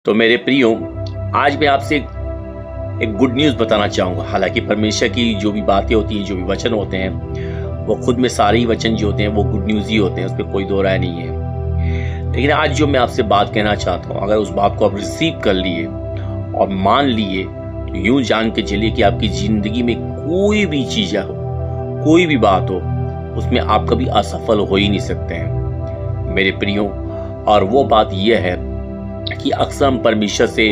तो मेरे प्रियो, आज मैं आपसे एक गुड न्यूज़ बताना चाहूँगा। हालांकि परमेश्वर की जो भी बातें होती हैं, जो भी वचन होते हैं, वो खुद में सारे ही वचन जो होते हैं वो गुड न्यूज़ ही होते हैं, उसमें कोई दो राय नहीं है। लेकिन आज जो मैं आपसे बात कहना चाहता हूँ, अगर उस बात को आप रिसीव कर लिए और मान लिए, तो यूँ जान के चलिए कि आपकी ज़िंदगी में कोई भी चीज़ हो, कोई भी बात हो, उसमें आप कभी असफल हो ही नहीं सकते हैं मेरे प्रियो। और वो बात यह है कि अक्सर हम परमेश्वर से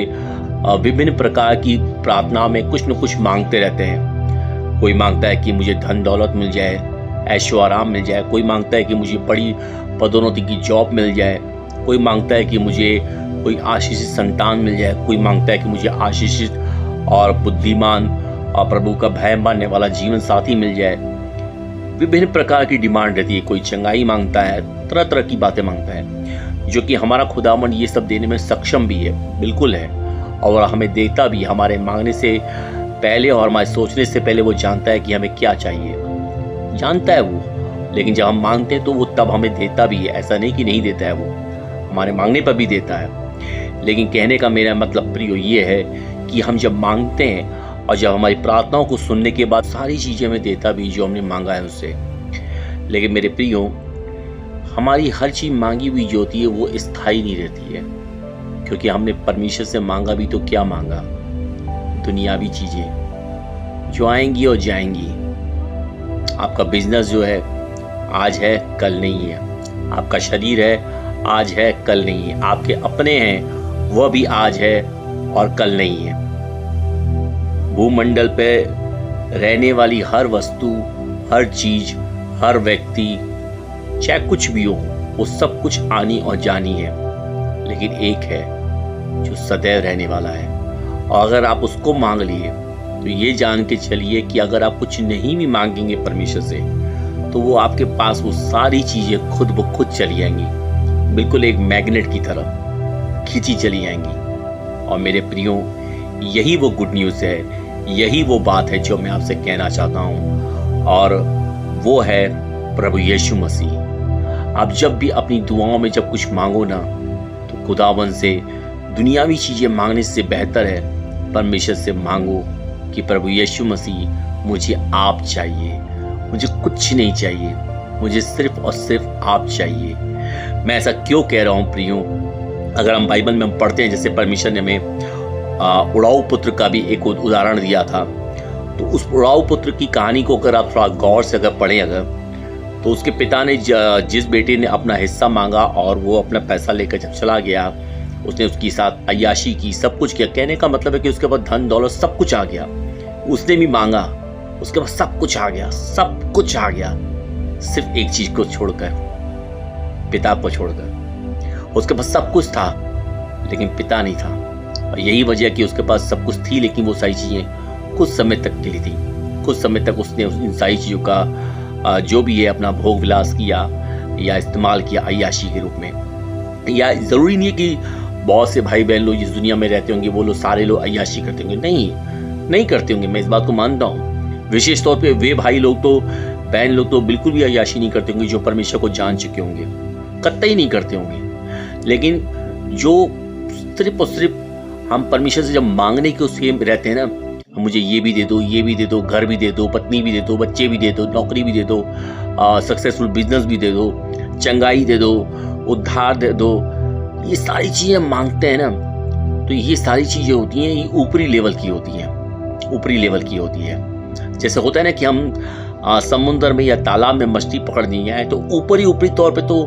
विभिन्न प्रकार की प्रार्थना में कुछ न कुछ मांगते रहते हैं। कोई मांगता है कि मुझे धन दौलत मिल जाए, ऐशो आराम मिल जाए। कोई मांगता है कि मुझे बड़ी पदोन्नति की जॉब मिल जाए। कोई मांगता है कि मुझे कोई आशीषित संतान मिल जाए। कोई मांगता है कि मुझे आशीषित और बुद्धिमान और प्रभु का भय मानने वाला जीवन साथी मिल जाए। विभिन्न प्रकार की डिमांड रहती है। कोई चंगाई मांगता है, तरह तरह की बातें मांगता है, जो कि हमारा खुदावन ये सब देने में सक्षम भी है, बिल्कुल है, और हमें देता भी। हमारे मांगने से पहले और हमारे सोचने से पहले वो जानता है कि हमें क्या चाहिए, जानता है वो। लेकिन जब हम मांगते हैं तो वो तब हमें देता भी है। ऐसा नहीं कि नहीं देता है, वो हमारे मांगने पर भी देता है। लेकिन कहने का मेरा मतलब प्रियो ये है कि हम जब मांगते हैं और जब हमारी प्रार्थनाओं को सुनने के बाद सारी चीज़ें हमें देता भी जो हमने मांगा है उससे। लेकिन मेरे प्रियो, हमारी हर चीज़ मांगी हुई जो होती है वो स्थायी नहीं रहती है, क्योंकि हमने परमेश्वर से मांगा भी तो क्या मांगा? दुनियावी चीज़ें जो आएंगी और जाएंगी। आपका बिजनेस जो है आज है, कल नहीं है। आपका शरीर है, आज है, कल नहीं है। आपके अपने हैं, वह भी आज है और कल नहीं है। भूमंडल पे रहने वाली हर वस्तु, हर चीज, हर व्यक्ति, चाहे कुछ भी हो, वो सब कुछ आनी और जानी है। लेकिन एक है जो सदैव रहने वाला है, और अगर आप उसको मांग लिए तो ये जान के चलिए कि अगर आप कुछ नहीं भी मांगेंगे परमेश्वर से, तो वो आपके पास वो सारी चीजें खुद ब खुद चली आएंगी, बिल्कुल एक मैग्नेट की तरह खींची चली आएंगी। और मेरे प्रियो, यही वो गुड न्यूज़ है, यही वो बात है जो मैं आपसे कहना चाहता हूँ, और वो है प्रभु यीशु मसीह। आप जब भी अपनी दुआओं में जब कुछ मांगो ना, तो खुदावन से दुनियावी चीज़ें मांगने से बेहतर है परमेश्वर से मांगो कि प्रभु यीशु मसीह, मुझे आप चाहिए, मुझे कुछ नहीं चाहिए, मुझे सिर्फ और सिर्फ आप चाहिए। मैं ऐसा क्यों कह रहा हूँ प्रियो? अगर हम बाइबल में हम पढ़ते हैं, जैसे परमेश्वर ने हमें उड़ाऊ पुत्र का भी एक उदाहरण दिया था, तो उस उड़ाऊ पुत्र की कहानी को अगर आप थोड़ा गौर से अगर पढ़ें अगर, तो उसके पिता ने जिस बेटे ने अपना हिस्सा मांगा और वो अपना पैसा लेकर जब चला गया, उसने उसके साथ अय्याशी की, सब कुछ किया। कहने का मतलब है कि उसके पास धन दौलत सब कुछ आ गया। उसने भी मांगा, उसके पास सब कुछ आ गया, सब कुछ आ गया, सिर्फ एक चीज को छोड़कर, पिता को छोड़कर। उसके पास सब कुछ था लेकिन पिता नहीं था। और यही वजह कि उसके पास सब कुछ थी, लेकिन वो सारी चीजें कुछ समय तक के लिए थी। कुछ समय तक उसने इन सारी चीजों का जो भी है अपना भोग विलास किया या इस्तेमाल किया अय्याशी के रूप में। या जरूरी नहीं है कि बहुत से भाई बहन लोग इस दुनिया में रहते होंगे वो लोग सारे लोग अय्याशी करते होंगे, नहीं करते होंगे, मैं इस बात को मानता हूँ। विशेष तौर पे वे भाई लोग तो, बहन लोग तो बिल्कुल भी अय्याशी नहीं करते होंगे जो परमेश्वर को जान चुके होंगे, कतई नहीं करते होंगे। लेकिन जो सिर्फ और सिर्फ हम परमेश्वर से जब मांगने के उसके रहते हैं ना, मुझे ये भी दे दो, ये भी दे दो, घर भी दे दो, पत्नी भी दे दो, बच्चे भी दे दो, नौकरी भी दे दो, सक्सेसफुल बिजनेस भी दे दो, चंगाई दे दो, उद्धार दे दो, ये सारी चीज़ें मांगते हैं ना, तो ये सारी चीज़ें होती हैं, ये ऊपरी लेवल की होती हैं, ऊपरी लेवल की होती है। जैसे होता है ना कि हम समुद्र में या तालाब में मछली पकड़नी है, तो ऊपरी तौर पे तो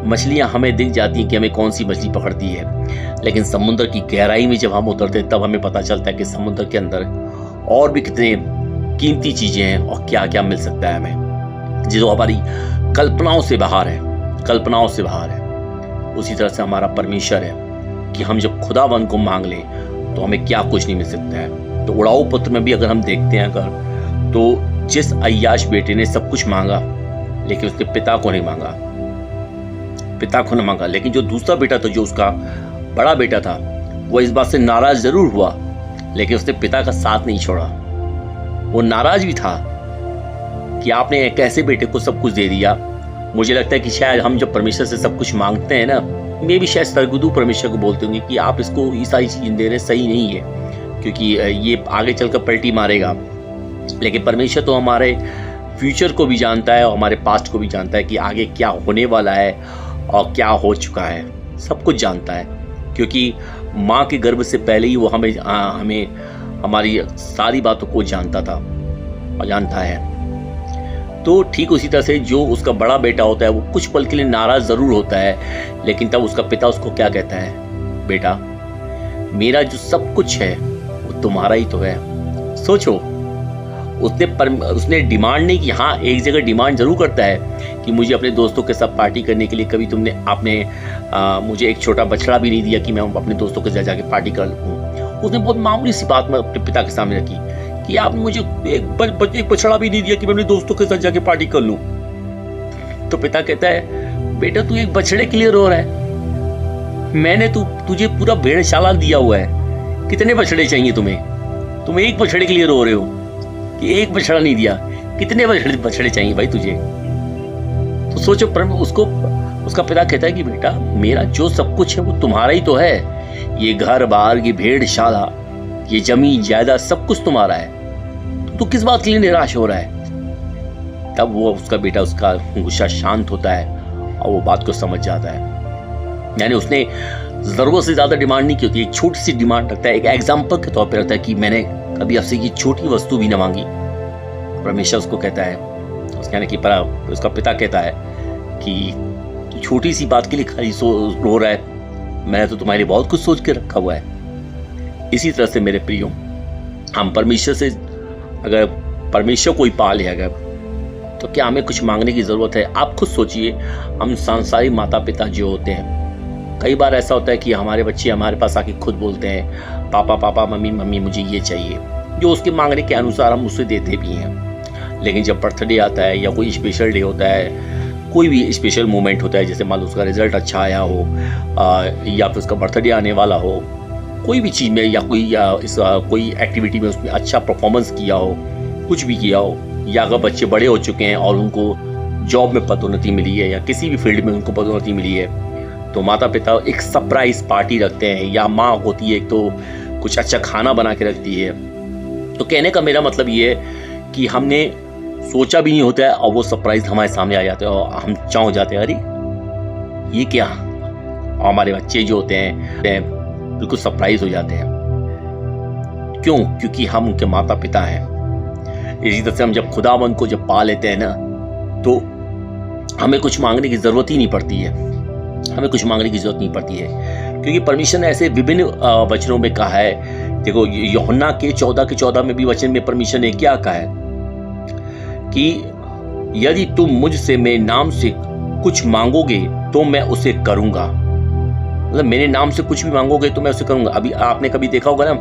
मछलियाँ हमें दिख जाती हैं कि हमें कौन सी मछली पकड़ती है। लेकिन समुद्र की गहराई में जब हम उतरते हैं तब हमें पता चलता है कि समुद्र के अंदर और भी कितने कीमती चीज़ें हैं और क्या क्या मिल सकता है हमें, जो हमारी कल्पनाओं से बाहर है, कल्पनाओं से बाहर है। उसी तरह से हमारा परमेश्वर है कि हम जब खुदावन को मांग लें तो हमें क्या कुछ नहीं मिल सकता है। तो उड़ाऊ पुत्र में भी अगर हम देखते हैं अगर, तो जिस अय्याश बेटे ने सब कुछ मांगा लेकिन उसके पिता को नहीं मांगा, पिता को नहीं मांगा। लेकिन जो दूसरा बेटा था, जो उसका बड़ा बेटा था, वो इस बात से नाराज जरूर हुआ, लेकिन उसने पिता का साथ नहीं छोड़ा। वो नाराज भी था कि आपने एक ऐसे बेटे को सब कुछ दे दिया। मुझे लगता है कि शायद हम जब परमेश्वर से सब कुछ मांगते हैं ना, मे भी शायद सरगुदू परमेश्वर को बोलते होंगे कि आप इसको ये सारी चीज़ें दे रहे सही नहीं है, क्योंकि ये आगे चलकर पलटी मारेगा। लेकिन परमेश्वर तो हमारे फ्यूचर को भी जानता है और हमारे पास्ट को भी जानता है कि आगे क्या होने वाला है और क्या हो चुका है, सब कुछ जानता है, क्योंकि माँ के गर्भ से पहले ही वो हमें हमारी सारी बातों को जानता था और जानता है। तो ठीक उसी तरह से जो उसका बड़ा बेटा होता है वो कुछ पल के लिए नाराज़ ज़रूर होता है, लेकिन तब उसका पिता उसको क्या कहता है, बेटा मेरा जो सब कुछ है वो तुम्हारा ही तो है। सोचो, उसने डिमांड नहीं की। हाँ, एक जगह डिमांड ज़रूर करता है कि मुझे अपने दोस्तों के साथ पार्टी करने के लिए कभी आपने मुझे एक छोटा बछड़ा भी नहीं दिया कि मैं अपने दोस्तों के साथ जाके पार्टी कर लूँ। उसने बहुत मामूली सी बात में अपने पिता के सामने रखी कि आपने मुझे एक बछड़ा भी नहीं दिया कि मैं अपने दोस्तों के साथ जाके पार्टी कर लूँ। तो पिता कहता है, बेटा तू एक बछड़े के लिए रो रहा है, मैंने तुझे पूरा भेड़शाला दिया हुआ है, कितने बछड़े चाहिए तुम्हें? तुम एक बछड़े के लिए रो रहे हो कि एक बछड़ा नहीं दिया, कितने बछड़े चाहिए भाई तुझे? तो सोचो, उसका पिता कहता है कि बेटा मेरा जो सब कुछ है वो तुम्हारा ही तो है, ये घर बार, ये भेड़शाला, ये जमीन जायदाद सब कुछ तुम्हारा है, तो किस बात के लिए निराश हो रहा है? तब वो उसका बेटा, उसका गुस्सा शांत होता है और वो बात को समझ जाता है। यानी उसने जरूरत से ज्यादा डिमांड नहीं की होती, एक छोटी सी डिमांड रखता है, एक एग्जाम्पल के तौर पर रखता है कि मैंने कभी आपसे ये छोटी वस्तु भी न मांगी। परमेश्वर उसको कहता है, उसका पिता कहता है कि छोटी सी बात के लिए खाली रो रहा है, मैंने तो तुम्हारे लिए बहुत कुछ सोच के रखा हुआ है। इसी तरह से मेरे प्रियो, हम परमेश्वर से, अगर परमेश्वर कोई पा ले अगर, तो क्या हमें कुछ मांगने की ज़रूरत है? आप खुद सोचिए, हम सांसारिक माता पिता जो होते हैं, कई बार ऐसा होता है कि हमारे बच्चे हमारे पास आके खुद बोलते हैं, पापा पापा, मम्मी मम्मी मुझे ये चाहिए, जो उसके मांगने के अनुसार हम उससे देते भी हैं। लेकिन जब बर्थडे आता है या कोई स्पेशल डे होता है, कोई भी स्पेशल मोमेंट होता है, जैसे मान लो उसका रिजल्ट अच्छा आया हो या फिर उसका बर्थडे आने वाला हो, कोई भी चीज़ में या कोई एक्टिविटी में उसमें अच्छा परफॉर्मेंस किया हो, कुछ भी किया हो, या अगर बच्चे बड़े हो चुके हैं और उनको जॉब में पदोन्नति मिली है या किसी भी फील्ड में उनको पदोन्नति मिली है, तो माता पिता एक सरप्राइज पार्टी रखते हैं, या माँ होती है तो कुछ अच्छा खाना बना के रखती है। तो कहने का मेरा मतलब ये है कि हमने सोचा भी नहीं होता है और वो सरप्राइज हमारे सामने आ जाते हैं और हम चौंक जाते हैं, अरे ये क्या? और हमारे बच्चे जो होते हैं बिल्कुल सरप्राइज हो जाते हैं। क्यों? क्योंकि हम उनके माता पिता हैं। इसी तरह से हम जब खुदावंद को जब पा लेते हैं ना, तो हमें कुछ मांगने की जरूरत ही नहीं पड़ती है, हमें कुछ मांगने की जरूरत नहीं पड़ती है, क्योंकि परमेश्वर ने ऐसे विभिन्न वचनों में कहा है। देखो, यूहन्ना के 14 में भी वचन में परमेश्वर ने क्या कहा है कि यदि तुम मुझसे मेरे नाम से कुछ मांगोगे तो मैं उसे करूंगा। मतलब मेरे नाम से कुछ भी मांगोगे तो मैं उसे करूंगा। अभी आपने कभी देखा होगा ना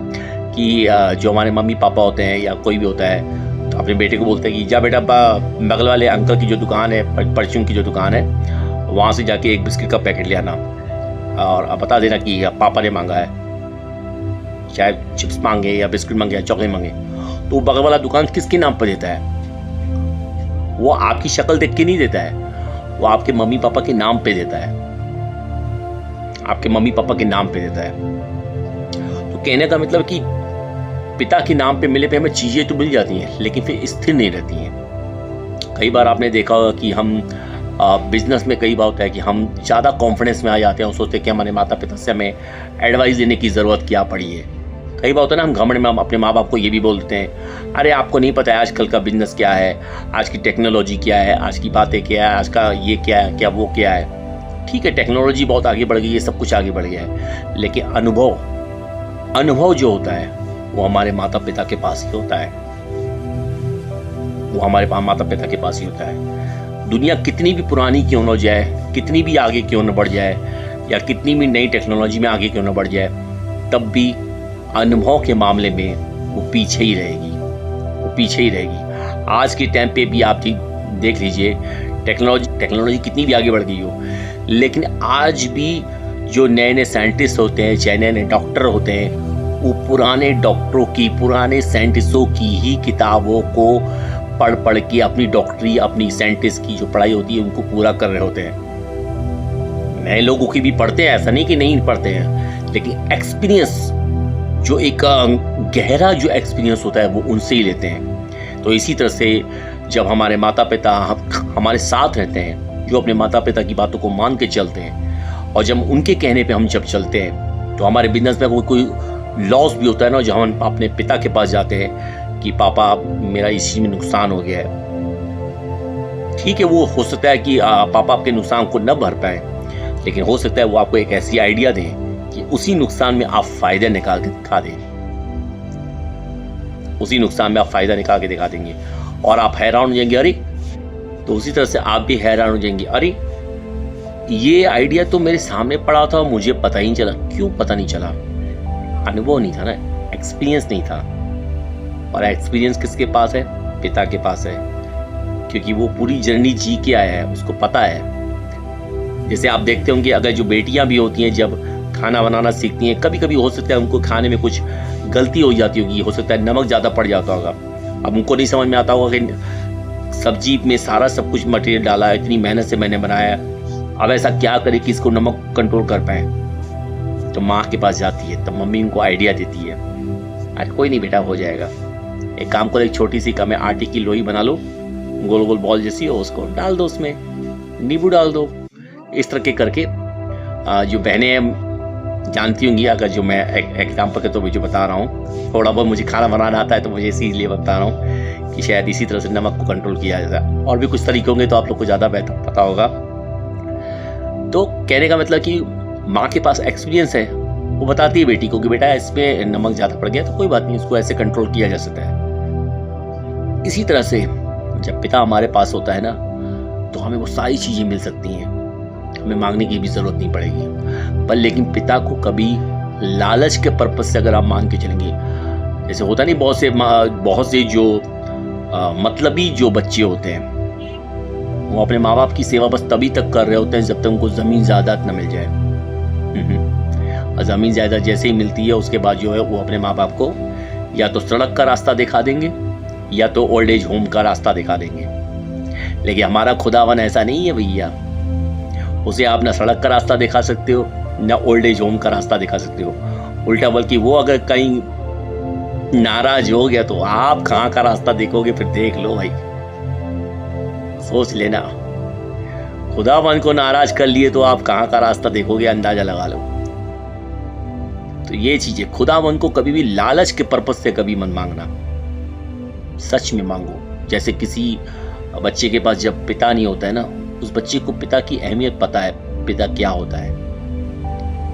कि जो हमारे मम्मी पापा होते हैं या कोई भी होता है, तो अपने बेटे को बोलते हैं कि जा बेटा, बगल वाले अंकल की जो दुकान है, परचून की जो दुकान है, वहाँ से जाके एक बिस्किट का पैकेट ले आना और अब बता देना कि पापा ने मांगा है, चाहे चिप्स मांगे या बिस्किट मांगे या चॉकलेट मांगे। तो बगल वाला दुकान किसके नाम पर देता है? वो आपकी शक्ल देख के नहीं देता है, वो आपके मम्मी पापा के नाम पे देता है, आपके मम्मी पापा के नाम पे देता है। तो कहने का मतलब कि पिता के नाम पे मिले पे हमें चीजें तो मिल जाती हैं, लेकिन फिर स्थिर नहीं रहती हैं। कई बार आपने देखा होगा कि हम बिजनेस में कई बार होता है कि हम ज़्यादा कॉन्फिडेंस में आ जाते हैं और सोचते हैं कि हमारे माता पिता से हमें एडवाइस देने की ज़रूरत क्या पड़ी है। कई बार होता है ना, हम घमंड में हम अपने माँ बाप को ये भी बोलते हैं, अरे आपको नहीं पता है आजकल का बिजनेस क्या है, आज की टेक्नोलॉजी क्या है, आज की बातें क्या है, आज का ये क्या है, क्या वो क्या है। ठीक है, टेक्नोलॉजी बहुत आगे बढ़ गई है, सब कुछ आगे बढ़ गया है, लेकिन अनुभव जो होता है वो हमारे माता पिता के पास ही होता है, वो हमारे माता पिता के पास ही होता है। दुनिया कितनी भी पुरानी क्यों न जाए, कितनी भी आगे क्यों न बढ़ जाए, या कितनी भी नई टेक्नोलॉजी में आगे क्यों न बढ़ जाए, तब भी अनुभव के मामले में वो पीछे ही रहेगी, वो पीछे ही रहेगी। आज के टाइम पे भी आप देख लीजिए, टेक्नोलॉजी कितनी भी आगे बढ़ गई हो, लेकिन आज भी जो नए नए साइंटिस्ट होते हैं, चाहे नए नए डॉक्टर होते हैं, वो पुराने डॉक्टरों की, पुराने साइंटिस्टों की ही किताबों को पढ़ के अपनी डॉक्टरी, अपनी साइंटिस्ट की जो पढ़ाई होती है उनको पूरा कर रहे होते हैं। नए लोगों की भी पढ़ते हैं, ऐसा नहीं कि नहीं पढ़ते हैं, लेकिन एक्सपीरियंस जो एक गहरा जो एक्सपीरियंस होता है वो उनसे ही लेते हैं। तो इसी तरह से जब हमारे माता पिता हमारे साथ रहते हैं, जो अपने माता पिता की बातों को मान के चलते हैं, और जब उनके कहने पे हम जब चलते हैं, तो हमारे बिजनेस में कोई लॉस भी होता है ना, जब हम अपने पिता के पास जाते हैं कि पापा मेरा इसी में नुकसान हो गया है, ठीक है, वो हो सकता है कि पापा आपके नुकसान को न भर पाए, लेकिन हो सकता है वो आपको एक ऐसी आइडिया दें कि उसी नुकसान में आप फायदे निकाल के दिखा दें, उसी नुकसान में आप फायदा निकाल के दिखा देंगे और आप हैरान हो जाएंगे, अरे, तो उसी तरह से आप भी हैरान हो जाएंगे, अरे ये आइडिया तो मेरे सामने पड़ा था, मुझे पता ही नहीं चला। क्यों पता नहीं चला? अनुभव नहीं था ना, एक्सपीरियंस नहीं था। और एक्सपीरियंस किसके पास है? पिता के पास है, क्योंकि वो पूरी जर्नी जी के आया है, उसको पता है। जैसे आप देखते होंगे, अगर जो बेटियां भी होती हैं जब खाना बनाना सीखती हैं, कभी कभी हो सकता है उनको खाने में कुछ गलती हो जाती होगी, हो सकता है नमक ज़्यादा पड़ जाता होगा। अब उनको नहीं समझ में आता होगा कि सब्जी में सारा सब कुछ मटेरियल डाला है, इतनी मेहनत से मैंने बनाया, अब ऐसा क्या करे कि इसको नमक कंट्रोल कर पाए। तो माँ के पास जाती है, तब मम्मी उनको आइडिया देती है, अरे कोई नहीं बेटा, हो जाएगा, एक काम करो, एक छोटी सी कम आटे की लोई बना लो, गोल गोल बॉल जैसी हो, उसको डाल दो, उसमें नींबू डाल दो। इस तरह के करके जो बहनें जानती होंगी, अगर जो मैं एग्जाम्पल के तौर पे जो बता रहा हूँ, थोड़ा बहुत मुझे खाना बनाना आता है तो मुझे इसीलिए बता रहा हूँ कि शायद इसी तरह से नमक को कंट्रोल किया जाता है। और भी कुछ तरीके होंगे तो आप लोग को ज़्यादा बेहतर पता होगा। तो कहने का मतलब कि माँ के पास एक्सपीरियंस है, वो बताती है बेटी को कि बेटा इसमें नमक ज़्यादा पड़ गया तो कोई बात नहीं, इसको ऐसे कंट्रोल किया जा सकता है। इसी तरह से जब पिता हमारे पास होता है ना, तो हमें वो सारी चीज़ें मिल सकती हैं, हमें मांगने की भी ज़रूरत नहीं पड़ेगी। पर लेकिन पिता को कभी लालच के पर्पज से अगर आप मांग के चलेंगे, जैसे होता नहीं, बहुत से जो मतलबी जो बच्चे होते हैं, वो अपने माँ बाप की सेवा बस तभी तक कर रहे होते हैं जब तक उनको ज़मीन जायदाद न मिल जाए। और ज़मीन जायदाद जैसे ही मिलती है, उसके बाद जो है वो अपने माँ बाप को या तो सड़क का रास्ता दिखा देंगे या तो ओल्ड एज होम का रास्ता दिखा देंगे। लेकिन हमारा खुदावन ऐसा नहीं है भैया, उसे आप ना सड़क का रास्ता दिखा सकते हो, ना ओल्ड एज होम का रास्ता दिखा सकते हो। उल्टा बल्कि वो अगर कहीं नाराज हो गया तो आप कहाँ का रास्ता देखोगे? फिर देख लो भाई, सोच लेना, खुदावन को नाराज कर लिए तो आप कहाँ का रास्ता देखोगे, अंदाजा लगा लो। तो ये चीजें, खुदावन को कभी भी लालच के पर्पज से कभी मत मांगना, सच में मांगो। जैसे किसी बच्चे के पास जब पिता नहीं होता है ना, उस बच्चे को पिता की अहमियत पता है, पिता क्या होता है,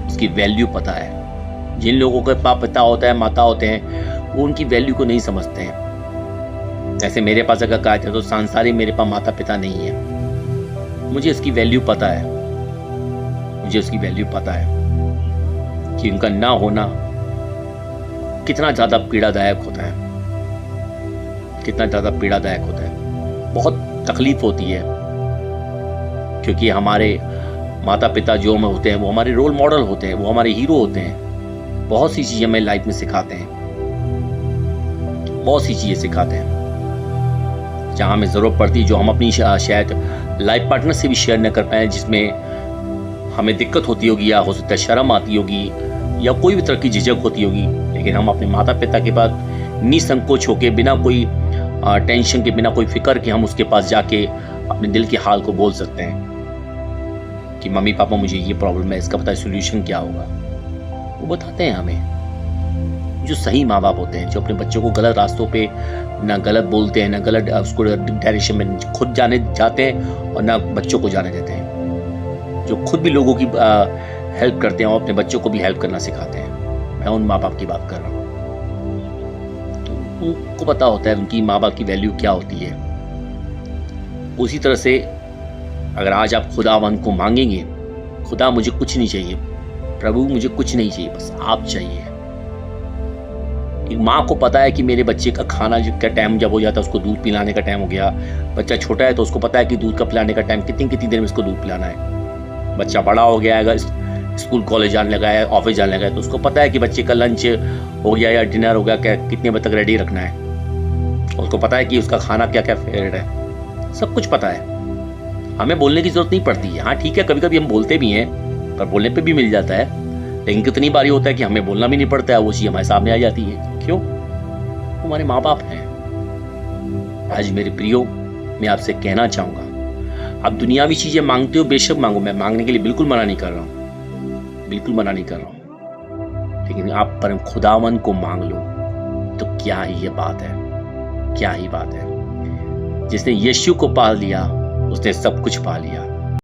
उसकी वैल्यू पता है। जिन लोगों के पास पिता होता है, माता होते हैं, वो उनकी वैल्यू को नहीं समझते हैं। जैसे मेरे पास अगर कहा जाए तो सांसारिक मेरे पास माता पिता नहीं है, मुझे इसकी वैल्यू पता है, मुझे उसकी वैल्यू पता है कि उनका ना होना कितना ज़्यादा पीड़ादायक होता है, कितना ज़्यादा पीड़ादायक होता है, बहुत तकलीफ होती है। क्योंकि हमारे माता पिता जो हमें होते हैं वो हमारे रोल मॉडल होते हैं, वो हमारे हीरो होते हैं। बहुत सी चीज़ें हमें लाइफ में सिखाते हैं, बहुत सी चीज़ें सिखाते हैं जहाँ हमें ज़रूरत पड़ती है, जो हम अपनी शायद लाइफ पार्टनर से भी शेयर न कर पाए, जिसमें हमें दिक्कत होती होगी या हो सकता है शर्म आती होगी या कोई भी तरह की झिझक होती होगी। लेकिन हम अपने माता पिता के पास निसंकोच होकर, बिना कोई टेंशन के, बिना कोई फिक्र के, हम उसके पास जाके अपने दिल के हाल को बोल सकते हैं कि मम्मी पापा मुझे ये प्रॉब्लम है, इसका पता है सोल्यूशन क्या होगा। वो बताते हैं हमें। जो सही माँ बाप होते हैं, जो अपने बच्चों को गलत रास्तों पे ना गलत बोलते हैं, ना गलत उसको डायरेक्शन में खुद जाने जाते हैं और ना बच्चों को जाने देते हैं, जो खुद भी लोगों की हेल्प करते हैं और अपने बच्चों को भी हेल्प करना सिखाते हैं। मैं उन माँ बाप की बात कर रहा हूँ। तो उनको पता होता है उनकी माँ बाप की वैल्यू क्या होती है। उसी तरह से अगर आज आप खुदावन को मांगेंगे, खुदा मुझे कुछ नहीं चाहिए, प्रभु मुझे कुछ नहीं चाहिए, बस आप चाहिए। एक माँ को पता है कि मेरे बच्चे का खाना का टाइम जब हो जाता है, उसको दूध पिलाने का टाइम हो गया। बच्चा छोटा है तो उसको पता है कि दूध का पिलाने का टाइम कितनी देर में उसको दूध पिलाना है। बच्चा बड़ा हो गया है, अगर स्कूल कॉलेज जाने लगा है, ऑफिस जाने लगा है, तो उसको पता है कि बच्चे का लंच हो गया या डिनर हो गया, क्या कितने बजे तक रेडी रखना है। उसको पता है कि उसका खाना क्या क्या फेवरेट है, सब कुछ पता है। हमें बोलने की जरूरत नहीं पड़ती है। हाँ ठीक है, कभी कभी हम बोलते भी हैं, पर बोलने पे भी मिल जाता है, लेकिन कितनी बारी होता है कि हमें बोलना भी नहीं पड़ता है, वो चीज़ हमारे सामने आ जाती है। क्यों? वो हमारे माँ बाप हैं। आज मेरे प्रियो, मैं आपसे कहना चाहूँगा, आप दुनियावी चीज़ें मांगते हो, बेशक मांगो, मैं मांगने के लिए बिल्कुल मना नहीं कर रहा हूँ, बिल्कुल मना नहीं कर रहा हूँ, लेकिन आप परम खुदावन को मांग लो तो क्या ही ये बात है, क्या ही बात है। जिसने यीशु को पा लिया उसने सब कुछ पा लिया।